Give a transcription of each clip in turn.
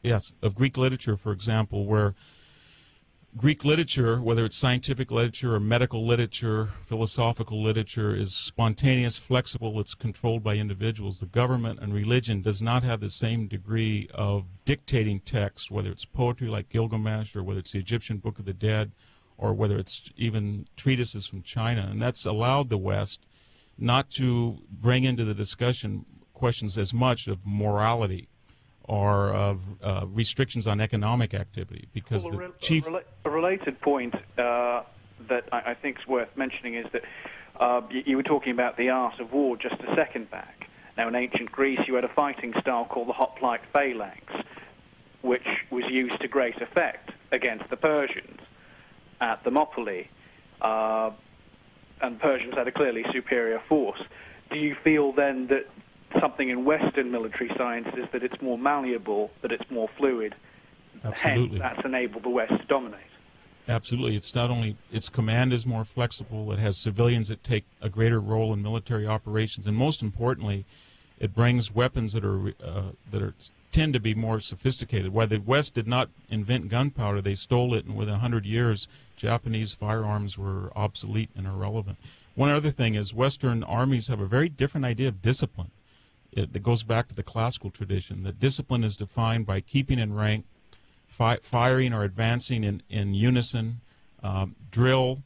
Yes, of Greek literature, for example, where Greek literature, whether it's scientific literature or medical literature, philosophical literature, is spontaneous, flexible, it's controlled by individuals. The government and religion does not have the same degree of dictating text, whether it's poetry like Gilgamesh, or whether it's the Egyptian Book of the Dead, or whether it's even treatises from China. And that's allowed the West not to bring into the discussion questions as much of morality or of restrictions on economic activity, because well, the chief... A related point that I think is worth mentioning is that you were talking about the art of war just a second back. Now, in ancient Greece, you had a fighting style called the hoplite phalanx, which was used to great effect against the Persians at Thermopylae, and Persians had a clearly superior force. Do you feel then that something in Western military science is that it's more malleable, that it's more fluid? Absolutely. Hence, that's enabled the West to dominate. Absolutely. It's not only its command is more flexible, it has civilians that take a greater role in military operations, and most importantly, it brings weapons that tend to be more sophisticated. While the West did not invent gunpowder, they stole it, and within 100 years, Japanese firearms were obsolete and irrelevant. One other thing is Western armies have a very different idea of discipline. It goes back to the classical tradition, that discipline is defined by keeping in rank, firing or advancing in unison, drill,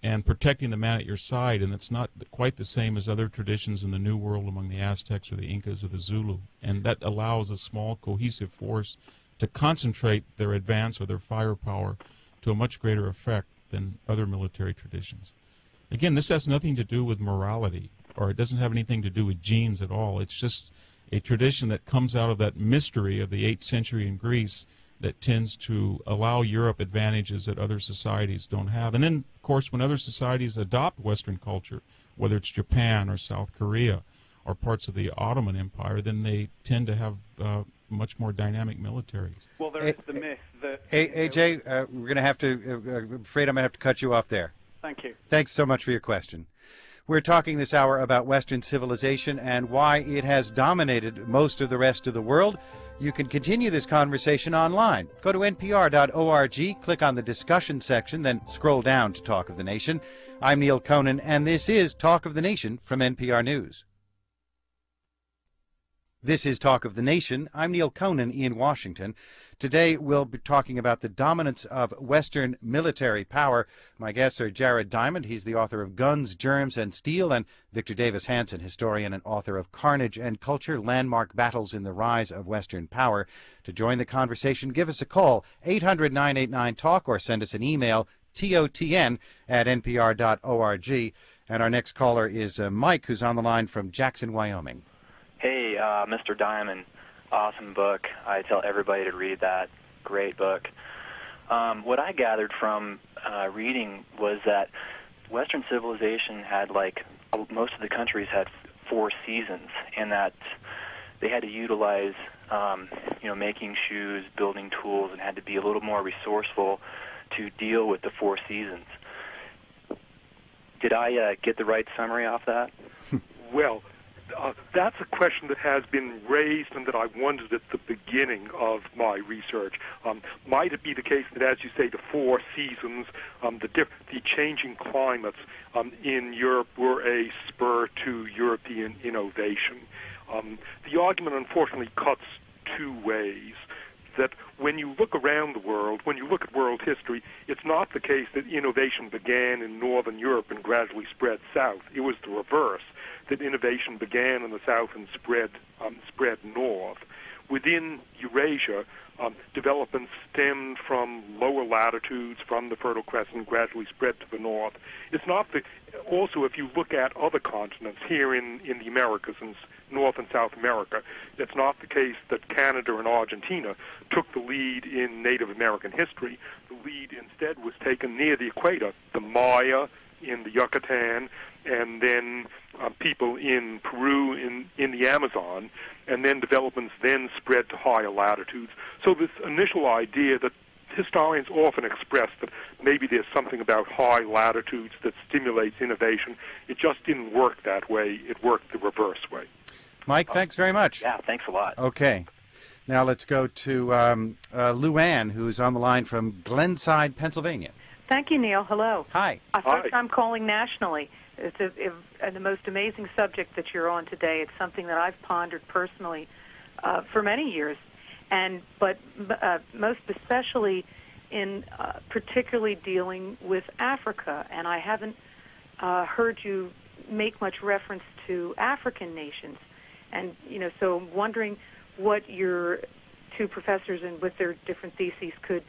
and protecting the man at your side. And it's not quite the same as other traditions in the New World among the Aztecs or the Incas or the Zulu. And that allows a small, cohesive force to concentrate their advance or their firepower to a much greater effect than other military traditions. Again, this has nothing to do with morality, or it doesn't have anything to do with genes at all. It's just a tradition that comes out of that mystery of the 8th century in Greece that tends to allow Europe advantages that other societies don't have. And then, of course, when other societies adopt Western culture, whether it's Japan or South Korea or parts of the Ottoman Empire, then they tend to have much more dynamic militaries. Well, there is the myth that... AJ, we're going to have to... I'm afraid I'm going to have to cut you off there. Thank you. Thanks so much for your question. We're talking this hour about Western civilization and why it has dominated most of the rest of the world. You can continue this conversation online. Go to npr.org, click on the discussion section, then scroll down to Talk of the Nation. I'm Neil Conan, and this is Talk of the Nation from NPR News. This is Talk of the Nation. I'm Neil Conan in Washington. Today we'll be talking about the dominance of Western military power. My guests are Jared Diamond, he's the author of Guns, Germs, and Steel, and Victor Davis Hanson, historian and author of Carnage and Culture, Landmark Battles in the Rise of Western Power. To join the conversation, give us a call, 800-989-TALK, or send us an email, totn@npr.org. And our next caller is Mike, who's on the line from Jackson, Wyoming. Hey, Mr. Diamond. Awesome book. I tell everybody to read that. Great book. What I gathered from reading was that Western civilization had, like, most of the countries had 4 seasons, and that they had to utilize, making shoes, building tools, and had to be a little more resourceful to deal with the 4 seasons. Did I get the right summary off that? Well, that's a question that has been raised and that I wondered at the beginning of my research. Might it be the case that, as you say, the 4 seasons, the changing climates in Europe were a spur to European innovation? The argument, unfortunately, cuts 2 ways. That when you look around the world, when you look at world history, it's not the case that innovation began in Northern Europe and gradually spread south. It was the reverse, that innovation began in the south and spread north. Within Eurasia, development stemmed from lower latitudes, from the Fertile Crescent, gradually spread to the north. It's not the... Also, if you look at other continents here in the Americas, in North and South America, it's not the case that Canada and Argentina took the lead in Native American history. The lead instead was taken near the equator, the Maya in the Yucatan, and then people in Peru, in the Amazon, and then developments then spread to higher latitudes. So this initial idea that historians often express that maybe there's something about high latitudes that stimulates innovation, it just didn't work that way. It worked the reverse way. Mike, thanks very much. Yeah, thanks a lot. Okay. Now let's go to Luann, who's on the line from Glenside, Pennsylvania. Thank you, Neil. Hello. Hi. First time calling nationally. It's the most amazing subject that you're on today. It's something that I've pondered personally for many years, but most especially in particularly dealing with Africa. And I haven't heard you make much reference to African nations. And, so I'm wondering what your two professors and with their different theses could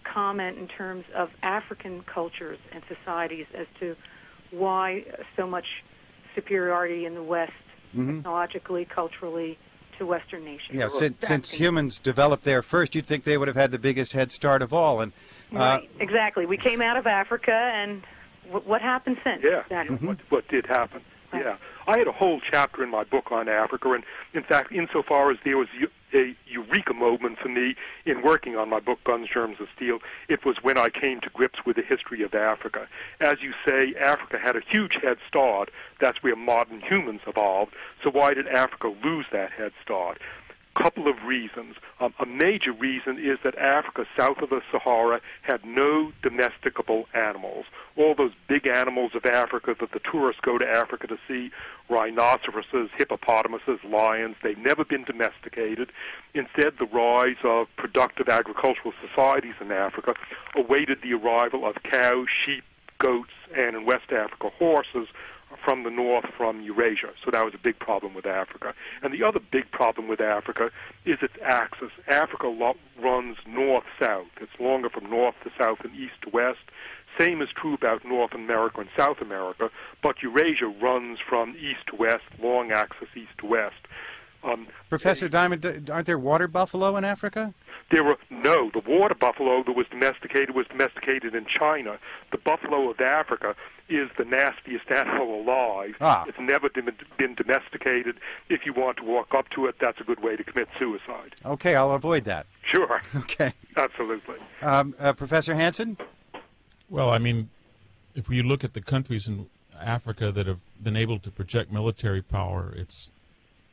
comment in terms of African cultures and societies as to why so much superiority in the West, technologically, culturally, to Western nations. Yeah, since humans developed there first, you'd think they would have had the biggest head start of all. And right, exactly. We came out of Africa, and what happened since? Yeah, exactly. what did happen. Right. Yeah. I had a whole chapter in my book on Africa, and in fact, insofar as there was a eureka moment for me in working on my book, Guns, Germs, and Steel, it was when I came to grips with the history of Africa. As you say, Africa had a huge head start. That's where modern humans evolved. So why did Africa lose that head start? Couple of reasons. A major reason is that Africa, south of the Sahara, had no domesticable animals. All those big animals of Africa that the tourists go to Africa to see, rhinoceroses, hippopotamuses, lions, they've never been domesticated. Instead, the rise of productive agricultural societies in Africa awaited the arrival of cows, sheep, goats, and in West Africa, horses, from the north, from Eurasia. So that was a big problem with Africa. And the other big problem with Africa is its axis. Africa runs north-south. It's longer from north to south and east to west. Same is true about North America and South America, but Eurasia runs from east to west, long axis east to west. Professor Diamond, aren't there water buffalo in Africa? The water buffalo that was domesticated in China. The buffalo of Africa is the nastiest animal alive. It's never been domesticated. If you want to walk up to it, that's a good way to commit suicide. Okay, I'll avoid that. Sure. Okay. Absolutely. Professor Hanson? Well, I mean, if we look at the countries in Africa that have been able to project military power, it's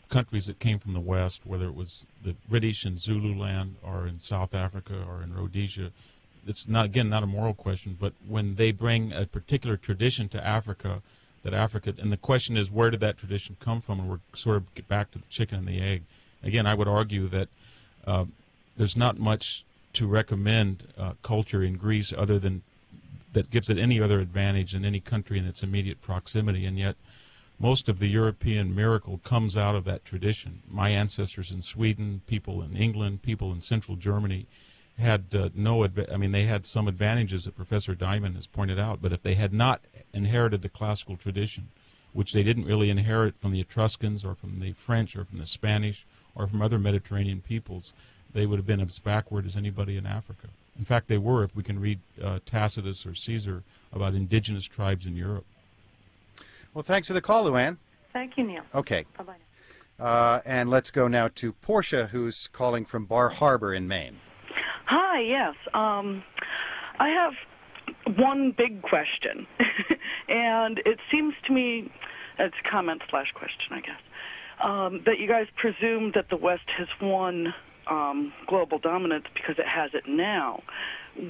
countries that came from the West, whether it was the British in Zululand or in South Africa or in Rhodesia. It's not, again, not a moral question, but when they bring a particular tradition to Africa, and the question is, where did that tradition come from? And we're sort of get back to the chicken and the egg. Again, I would argue that there's not much to recommend culture in Greece other than that gives it any other advantage in any country in its immediate proximity, and yet most of the European miracle comes out of that tradition. My ancestors in Sweden, people in England, people in central Germany had they had some advantages that Professor Diamond has pointed out, but if they had not inherited the classical tradition, which they didn't really inherit from the Etruscans or from the French or from the Spanish or from other Mediterranean peoples, they would have been as backward as anybody in Africa. In fact, they were, if we can read Tacitus or Caesar about indigenous tribes in Europe. Well, thanks for the call, Luann. Thank you, Neil. Okay. Bye-bye. And let's go now to Portia, who's calling from Bar Harbor in Maine. Hi, yes. I have one big question, and it seems to me, it's a comment/question, I guess, that you guys presume that the West has won global dominance because it has it now,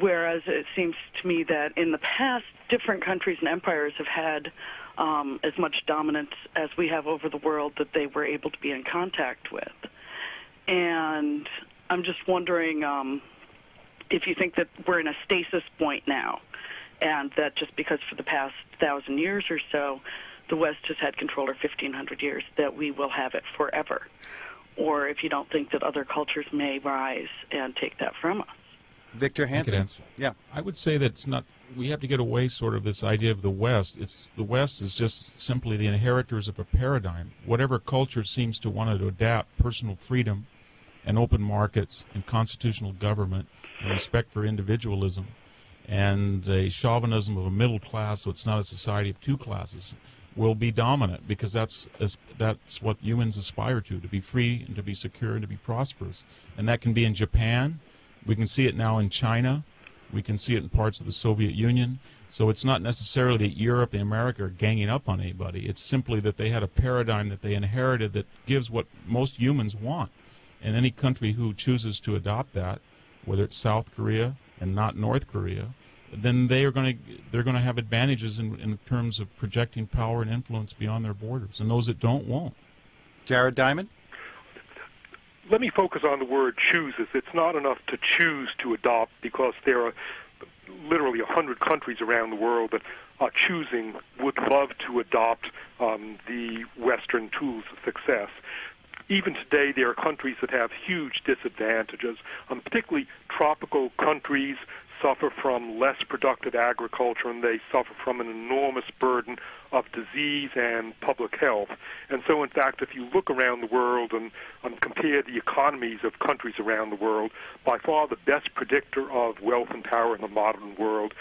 whereas it seems to me that in the past, different countries and empires have had as much dominance as we have over the world that they were able to be in contact with. And I'm just wondering if you think that we're in a stasis point now, and that just because for the past 1,000 years or so, the West has had control, or 1,500 years, that we will have it forever. Or if you don't think that other cultures may rise and take that from us. Victor Hanson. I could answer. Yeah. I would say that it's not. We have to get away sort of this idea of the West. The West is just simply the inheritors of a paradigm. Whatever culture seems to want to adapt personal freedom and open markets and constitutional government and respect for individualism and a chauvinism of a middle class, so it's not a society of two classes, will be dominant, because that's what humans aspire to be free and to be secure and to be prosperous. And that can be in Japan. We can see it now in China. We can see it in parts of the Soviet Union. So it's not necessarily that Europe and America are ganging up on anybody. It's simply that they had a paradigm that they inherited that gives what most humans want. And any country who chooses to adopt that, whether it's South Korea and not North Korea, then they're going to have advantages in terms of projecting power and influence beyond their borders, and those that don't won't. Jared Diamond? Let me focus on the word chooses. It's not enough to choose to adopt, because there are literally 100 countries around the world that are choosing, would love to adopt the Western tools of success. Even today, there are countries that have huge disadvantages. Particularly tropical countries suffer from less productive agriculture, and they suffer from an enormous burden of disease and public health. And so, in fact, if you look around the world and compare the economies of countries around the world, by far the best predictor of wealth and power in the modern world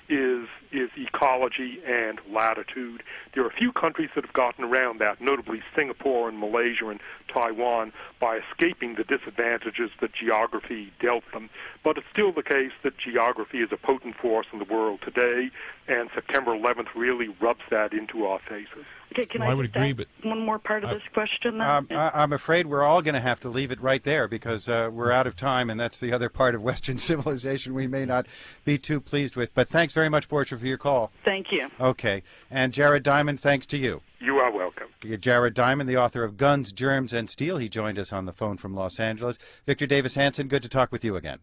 is ecology and latitude. There are a few countries that have gotten around that, notably Singapore and Malaysia and Taiwan, by escaping the disadvantages that geography dealt them. But it's still the case that geography is a potent force in the world today, and September 11th really rubs that into our faces. Okay, can Well, I would just agree, ask but one more part of this question then? I'm afraid we're all going to have to leave it right there, because we're out of time, and that's the other part of Western civilization we may not be too pleased with. But thanks very much, Portia, for your call. Thank you. Okay. And Jared Diamond, thanks to you. You are welcome. Jared Diamond, the author of Guns, Germs, and Steel. He joined us on the phone from Los Angeles. Victor Davis Hanson, good to talk with you again.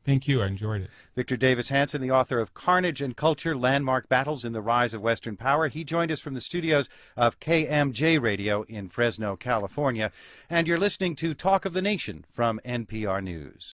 Thank you. I enjoyed it. Victor Davis Hanson, the author of Carnage and Culture, Landmark Battles in the Rise of Western Power. He joined us from the studios of KMJ Radio in Fresno, California. And you're listening to Talk of the Nation from NPR News.